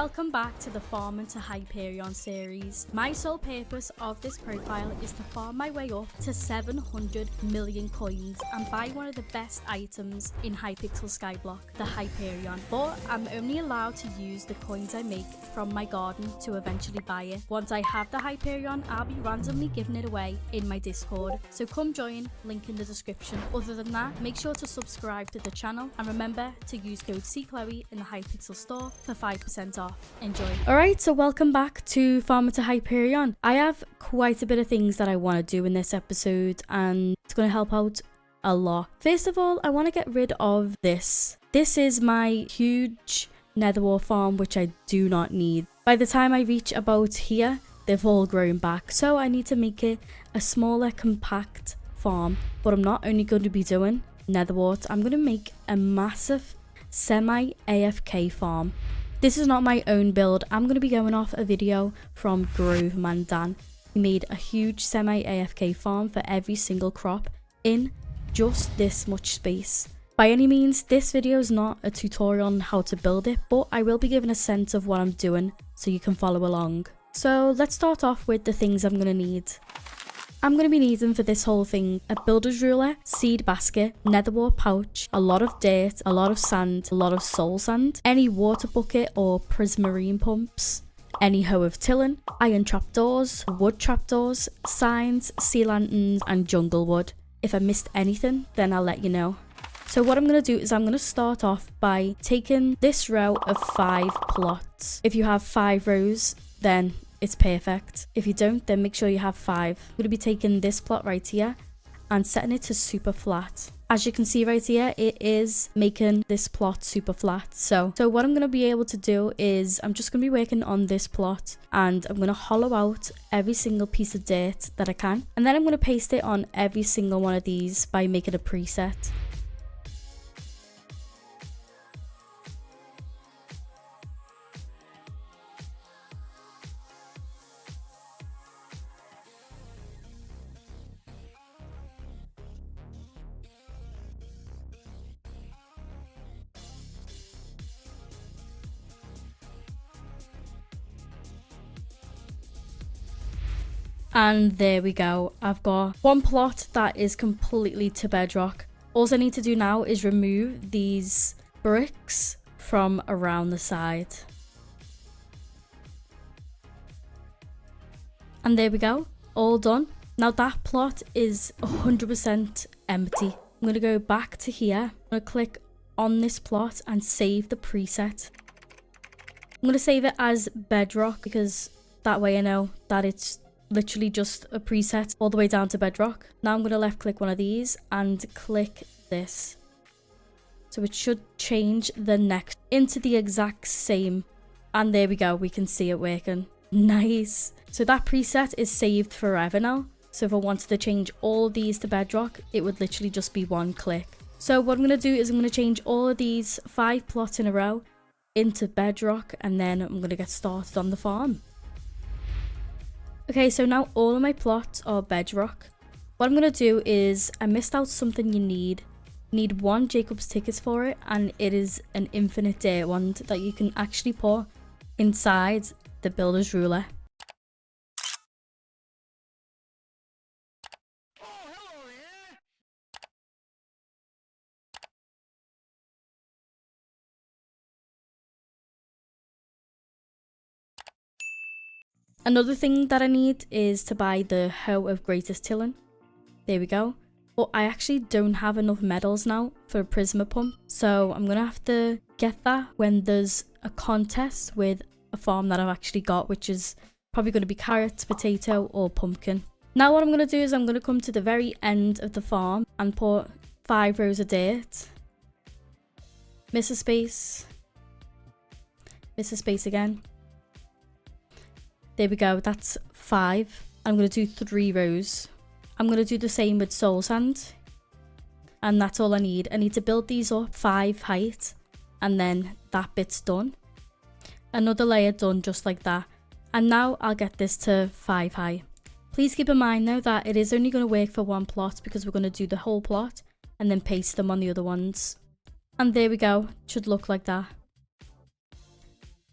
Welcome back to the Farming to Hyperion series. My sole purpose of this profile is to farm my way up to 700 million coins and buy one of the best items in HYPIXEL SKYBLOCK, the Hyperion. But I'm only allowed to use the coins I make from my garden to eventually buy it. Once I have the Hyperion, I'll be randomly giving it away in my Discord. So come join, link in the description. Other than that, make sure to subscribe to the channel and remember to use code cchloe in the HYPIXEL store for 5% off. Enjoy. Alright, so welcome back to Farming to Hyperion. I have quite a bit of things that I want to do in this episode and it's going to help out a lot. First of all, I want to get rid of this. This is my huge nether wart farm which I do not need. By the time I reach about here, they've all grown back, so I need to make it a smaller compact farm. But I'm not only going to be doing nether wart, I'm going to make a massive semi AFK farm. This is not my own build. I'm going to be going off a video from Groveman Dan. He made a huge semi AFK farm for every single crop in just this much space. By any means, this video is not a tutorial on how to build it, but I will be giving a sense of what I'm doing so you can follow along. So let's start off with the things I'm going to need. I'm going to be needing for this whole thing a builder's ruler, seed basket, nether wart pouch, a lot of dirt, a lot of sand, a lot of soul sand, any water bucket or prismarine pumps, any hoe of tilling, iron trapdoors, wood trapdoors, signs, sea lanterns and jungle wood. If I missed anything, then I'll let you know. So what I'm going to do is I'm going to start off by taking this row of 5 plots. If you have 5 rows, then it's perfect. If you don't, then make sure you have 5. I'm going to be taking this plot right here and setting it to super flat. As you can see right here, it is making this plot super flat. So what I'm going to be able to do is I'm just going to be working on this plot and I'm going to hollow out every single piece of dirt that I can. And then I'm going to paste it on every single one of these by making a preset. And there we go. I've got one plot that is completely to bedrock. All I need to do now is remove these bricks from around the side. And there we go. All done. Now that plot is 100% empty. I'm going to go back to here. I'm going to click on this plot and save the preset. I'm going to save it as bedrock because that way I know that it's literally just a preset all the way down to bedrock. Now I'm going to left click one of these and click this. So it should change the next into the exact same. And there we go. We can see it working. Nice. So that preset is saved forever now. So if I wanted to change all of these to bedrock, it would literally just be one click. So what I'm going to do is I'm going to change all of these 5 plots in a row into bedrock and then I'm going to get started on the farm. Okay, so now all of my plots are bedrock. What I'm going to do is, I missed out something you need. You need 1 Jacob's tickets for it, and it is an infinite dirt wand that you can actually put inside the builder's ruler. Another thing that I need is to buy the hoe of greatest tilling. There we go. But I actually don't have enough medals now for a prisma pump. So I'm going to have to get that when there's a contest with a farm that I've actually got, which is probably going to be carrots, potato or pumpkin. Now what I'm going to do is I'm going to come to the very end of the farm and put 5 rows of dirt. Miss a space. Miss a space again. There we go, that's 5. I'm going to do 3 rows. I'm going to do the same with soul sand. And that's all I need. I need to build these up 5 height. And then that bit's done. Another layer done just like that. And now I'll get this to 5 high. Please keep in mind though that it is only going to work for 1 plot because we're going to do the whole plot and then paste them on the other ones. And there we go, it should look like that.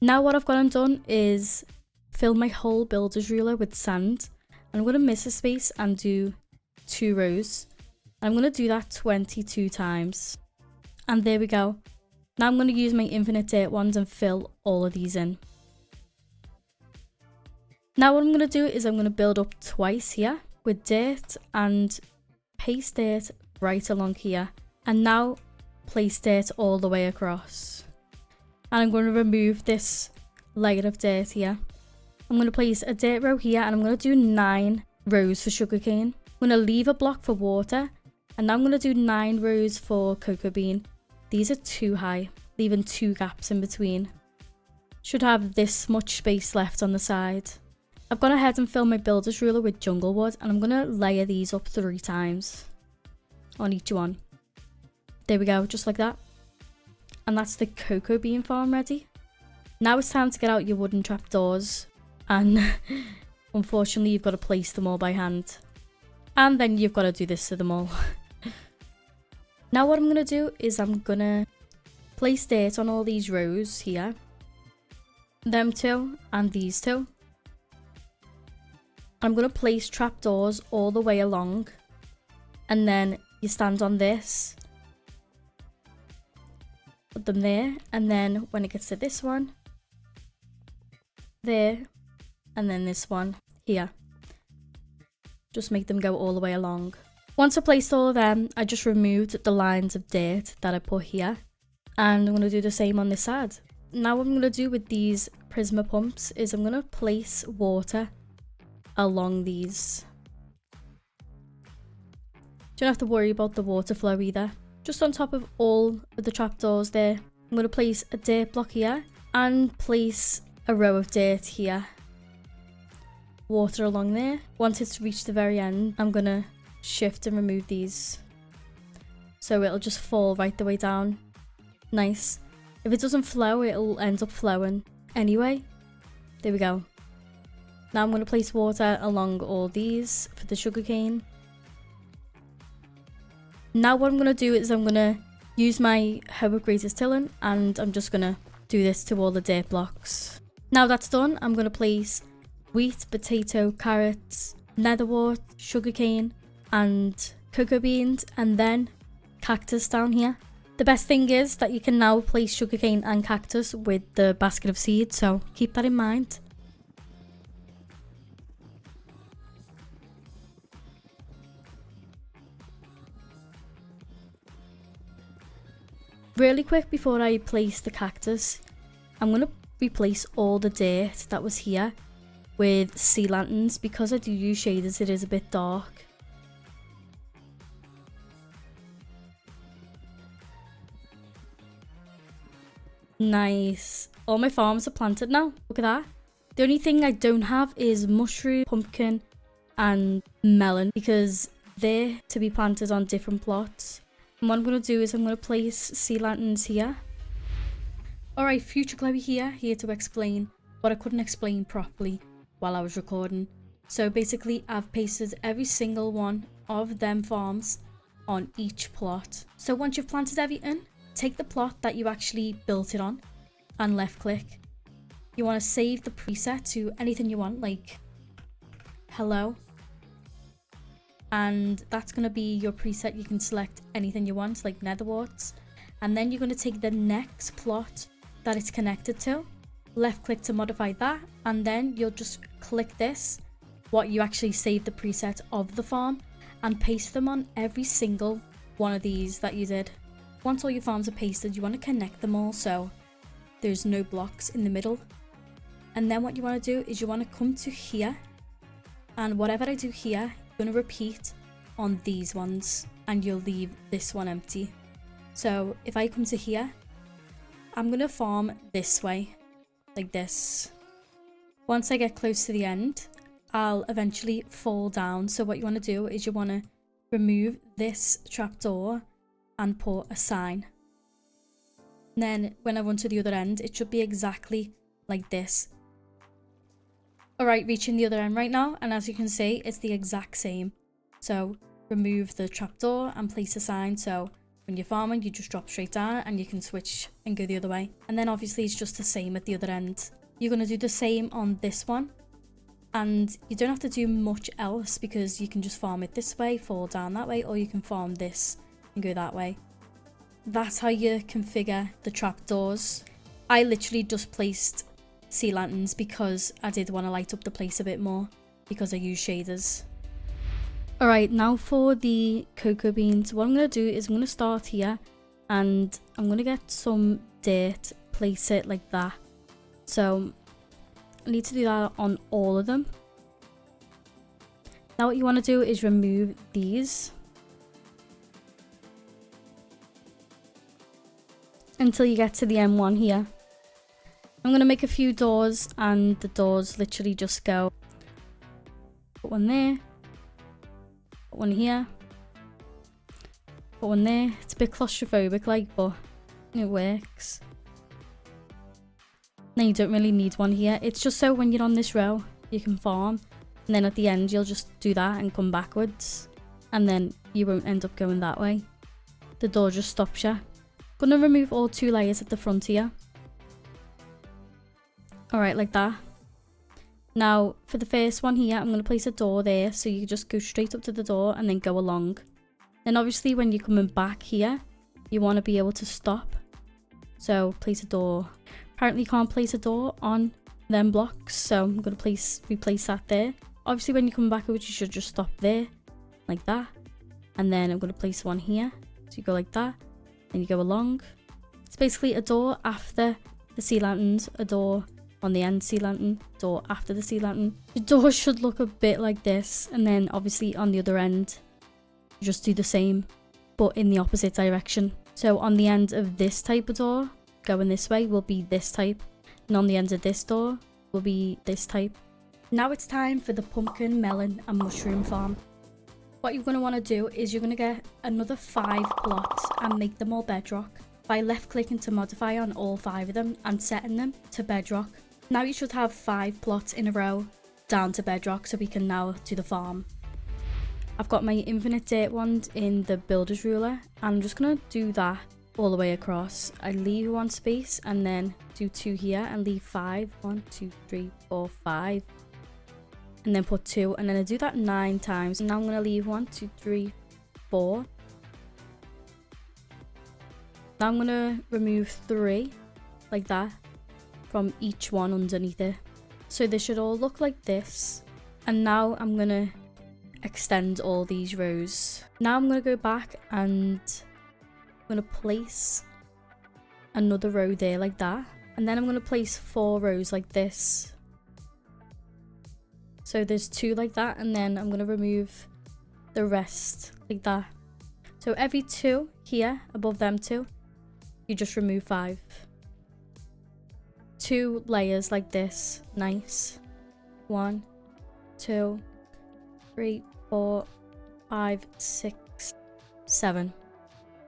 Now what I've gone and done is fill my whole builder's ruler with sand. And I'm going to miss a space and do 2 rows. I'm going to do that 22 times. And there we go. Now I'm going to use my infinite dirt wand and fill all of these in. Now what I'm going to do is I'm going to build up twice here with dirt and paste dirt right along here. And now place dirt all the way across. And I'm going to remove this layer of dirt here. I'm going to place a dirt row here and I'm going to do 9 rows for sugarcane. I'm going to leave a block for water and now I'm going to do 9 rows for cocoa bean. These are too high, leaving 2 gaps in between. Should have this much space left on the side. I've gone ahead and filled my builder's ruler with jungle wood and I'm going to layer these up 3 times on each one. There we go, just like that. And that's the cocoa bean farm ready. Now it's time to get out your wooden trapdoors. And unfortunately you've got to place them all by hand. And then you've got to do this to them all. Now what I'm going to do is I'm going to place dirt on all these rows here. Them 2 and these 2. I'm going to place trapdoors all the way along. And then you stand on this. Put them there. And then when it gets to this one. There. And then this one here. Just make them go all the way along. Once I placed all of them, I just removed the lines of dirt that I put here. And I'm going to do the same on this side. Now what I'm going to do with these Prisma pumps is I'm going to place water along these. Don't have to worry about the water flow either. Just on top of all of the trapdoors there, I'm going to place a dirt block here and place a row of dirt here. Water along there. Once it's reached the very end, I'm going to shift and remove these. So it'll just fall right the way down. Nice. If it doesn't flow, it'll end up flowing anyway. There we go. Now I'm going to place water along all these for the sugarcane. Now what I'm going to do is I'm going to use my hoe with greatest tilling and I'm just going to do this to all the dirt blocks. Now that's done, I'm going to place wheat, potato, carrots, netherwort, sugarcane and cocoa beans and then cactus down here. The best thing is that you can now place sugarcane and cactus with the basket of seeds, so keep that in mind. Really quick before I place the cactus, I'm going to replace all the dirt that was here with sea lanterns because I do use shaders, it is a bit dark. Nice. All my farms are planted now. Look at that. The only thing I don't have is mushroom, pumpkin and melon because they're to be planted on different plots. And what I'm going to do is I'm going to place sea lanterns here. Alright, Future Chloe here to explain what I couldn't explain properly while I was recording. So basically I've pasted every single one of them farms on each plot. So once you've planted everything, take the plot that you actually built it on and left click. You want to save the preset to anything you want, like hello. And that's going to be your preset. You can select anything you want, like netherworts. And then you're going to take the next plot that it's connected to, left click to modify that, and then you'll just click this, what you actually saved the preset of the farm, and paste them on every single one of these that you did. Once all your farms are pasted, you want to connect them all so there's no blocks in the middle. And then what you want to do is you want to come to here, and whatever I do here, you're going to repeat on these ones, and you'll leave this one empty. So if I come to here, I'm going to farm this way, like this. Once I get close to the end, I'll eventually fall down. So what you want to do is you want to remove this trapdoor and put a sign. And then when I run to the other end, it should be exactly like this. Alright, reaching the other end right now, and as you can see, it's the exact same. So remove the trapdoor and place a sign. So When you're farming, you just drop straight down and you can switch and go the other way. And then obviously it's just the same at the other end. You're going to do the same on this one. And you don't have to do much else because you can just farm it this way, fall down that way, or you can farm this and go that way. That's how you configure the trapdoors. I literally just placed sea lanterns because I did want to light up the place a bit more because I use shaders. Alright, now for the cocoa beans, what I'm going to do is I'm going to start here and I'm going to get some dirt, place it like that. So I need to do that on all of them. Now what you want to do is remove these until you get to the M1 here. I'm going to make a few doors and the doors literally just go, put one there, put one here, put one there. It's a bit claustrophobic like, but it works. Now you don't really need one here. It's just so when you're on this row, you can farm. And then at the end, you'll just do that and come backwards. And then you won't end up going that way. The door just stops you. Gonna remove all 2 layers at the front here. Alright, like that. Now, for the first one here, I'm going to place a door there. So you just go straight up to the door and then go along. Then obviously when you're coming back here, you want to be able to stop. So place a door. Apparently you can't place a door on them blocks. So I'm going to replace that there. Obviously when you come backwards, you should just stop there. Like that. And then I'm going to place one here. So you go like that. Then you go along. It's basically a door after the sea lanterns, a door on the end sea lantern, door after the sea lantern. The door should look a bit like this, and then obviously on the other end you just do the same but in the opposite direction. So on the end of this type of door going this way will be this type, and on the end of this door will be this type. Now it's time for the pumpkin, melon and mushroom farm. What you're going to want to do is you're going to get another 5 plots and make them all bedrock by left clicking to modify on all 5 of them and setting them to bedrock. Now you should have 5 plots in a row down to bedrock, so we can now do the farm. I've got my infinite dirt wand in the builder's ruler and I'm just going to do that all the way across. I leave 1 space and then do 2 here and leave 5. 1, 2, 3, 4, 5. And then put 2 and then I do that 9 times. And now I'm going to leave 1, 2, 3, 4. Now I'm going to remove 3 like that from each one underneath it. So they should all look like this. And now I'm going to extend all these rows. Now I'm going to go back and I'm going to place another row there like that. And then I'm going to place 4 rows like this. So there's 2 like that, and then I'm going to remove the rest like that. So every 2 here above them 2, you just remove 5. 2 layers like this. Nice. 1, 2, 3, 4, 5, 6, 7.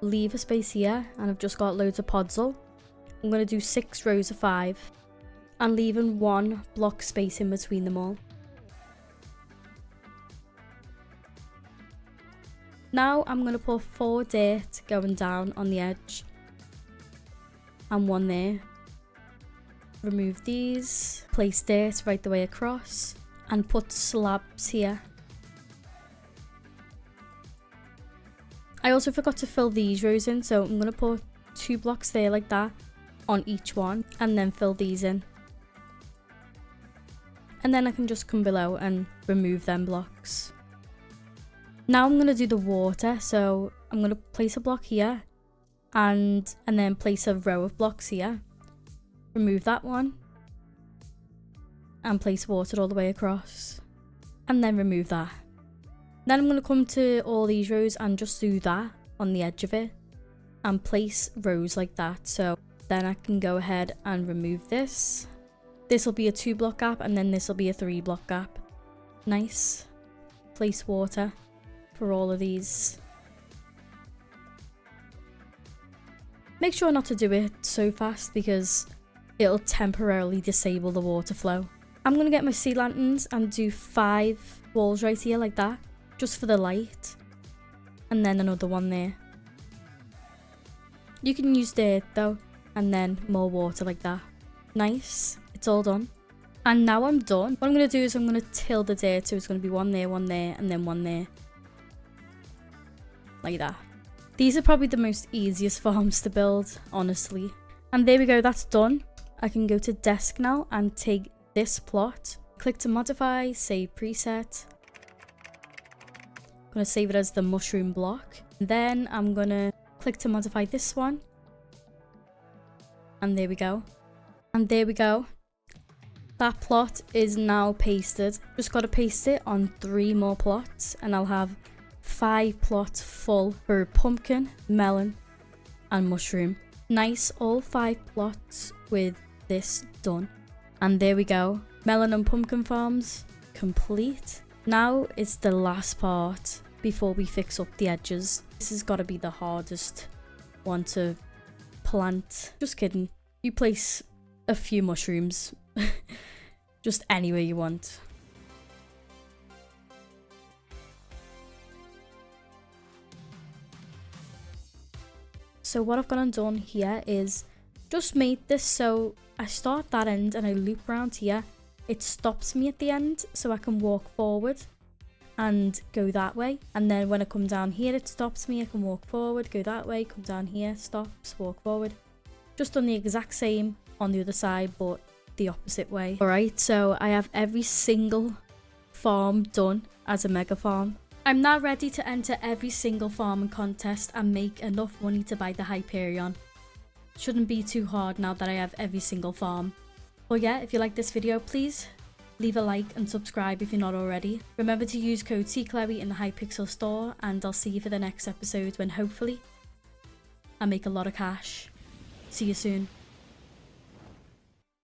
Leave a space here, and I've just got loads of podzol. I'm going to do 6 rows of 5 and leaving 1 block space in between them all. Now I'm going to put 4 dirt going down on the edge and 1 there. Remove these, place dirt right the way across and put slabs here. I also forgot to fill these rows in, so I'm going to put 2 blocks there like that on each one and then fill these in. And then I can just come below and remove them blocks. Now I'm going to do the water, so I'm going to place a block here and then place a row of blocks here. Remove that one and place water all the way across and then remove that. Then I'm going to come to all these rows and just do that on the edge of it and place rows like that. So then I can go ahead and remove this. This will be a 2 block gap and then this will be a 3 block gap. Nice. Place water for all of these. Make sure not to do it so fast because it'll temporarily disable the water flow. I'm going to get my sea lanterns and do 5 walls right here like that, just for the light, and then another one there. You can use dirt though, and then more water like that. Nice, it's all done. And now I'm done. What I'm going to do is I'm going to till the dirt, so it's going to be one there, and then one there. Like that. These are probably the most easiest farms to build, honestly. And there we go, that's done. I can go to desk now and take this plot. Click to modify, save preset. I'm going to save it as the mushroom block. Then I'm going to click to modify this one. And there we go. And there we go. That plot is now pasted. Just got to paste it on 3 more plots and I'll have 5 plots full for pumpkin, melon and mushroom. Nice, all 5 plots with this done. And there we go. Melon and pumpkin farms complete. Now it's the last part before we fix up the edges. This has got to be the hardest one to plant. Just kidding. You place a few mushrooms just anywhere you want. So what I've gone and done here is just made this so I start that end and I loop around here. It stops me at the end so I can walk forward and go that way. And then when I come down here, it stops me. I can walk forward, go that way, come down here, stops, walk forward. Just done the exact same on the other side, but the opposite way. Alright, so I have every single farm done as a mega farm. I'm now ready to enter every single farming contest and make enough money to buy the Hyperion. Shouldn't be too hard now that I have every single farm. But yeah, if you like this video, please leave a like and subscribe if you're not already. Remember to use code cchloe in the Hypixel store, and I'll see you for the next episode when hopefully I make a lot of cash. See you soon.